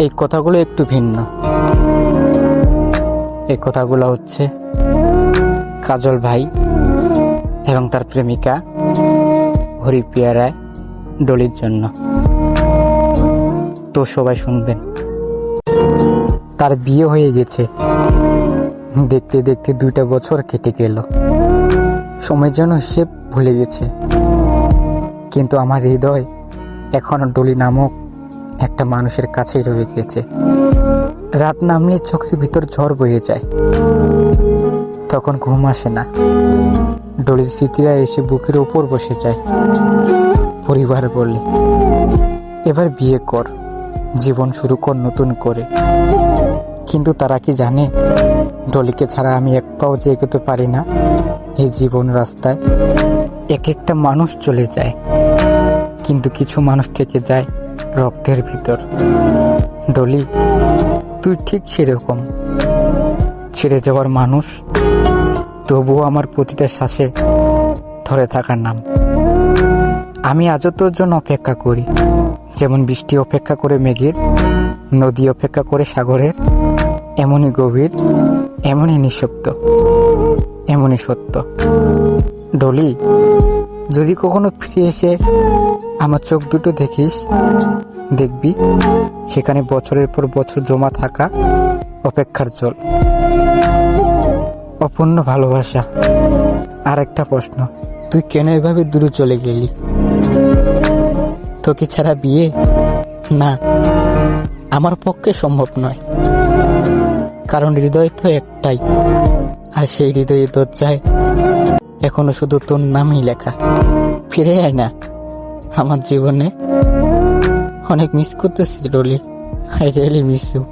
এই কথাগুলো একটু ভিন্ন। এই কথাগুলো হচ্ছে কাজল ভাই এবং তার প্রেমিকা হরিপ্রিয়া রায় ডলির জন্য। তো সবাই শুনবেন। তার বিয়ে হয়ে গেছে, দেখতে দেখতে 2টা বছর কেটে গেল। সময় যেন সে ভুলে গেছে, কিন্তু আমার হৃদয় এখনো ডলি নামক একটা মানুষের কাছেই রয়ে গেছে। রাত নামলে চোখের ভিতর ঝড় বয়ে যায়, তখন ঘুম আসে না। ডলির স্মৃতিরা এসে বুকের ওপর বসে যায়। পরিবার বলে, এবার বিয়ে কর, জীবন শুরু কর নতুন করে। কিন্তু তারা কি জানে, ডলিকে ছাড়া আমি এক পাও যে এগোতে পারি না। এই জীবন রাস্তায় এক একটা মানুষ চলে যায়, কিন্তু কিছু মানুষ থেকে যায় রক্তের ভিতর। ডলি, তুই ঠিক সেরকম ছেড়ে যাওয়ার মানুষ, তবুও আমার প্রতিটা শ্বাসে ধরে থাকার নাম। আমি আজও তোর জন্য অপেক্ষা করি, যেমন বৃষ্টি অপেক্ষা করে মেঘের, নদী অপেক্ষা করে সাগরের। এমনই গভীর, এমনই নিঃশব্দ, এমনই সত্য। ডলি, যদি কখনো ফিরে এসে আমার চোখ দুটো দেখিস, দেখবি সেখানে বছরের পর বছর জমা থাকা অপেক্ষার জল, অপূর্ণ ভালোবাসা। আর একটা প্রশ্ন, তুই কেন এভাবে দূরে চলে গেলি? তোকে ছাড়া বিয়ে না, আমার পক্ষে সম্ভব নয়। কারণ হৃদয় তো একটাই, আর সেই হৃদয়ের দরজায় এখনো শুধু তোর নামই লেখা। ফিরে আয় না আমার জীবনে। অনেক মিস করতেছি Dolly, I really miss you.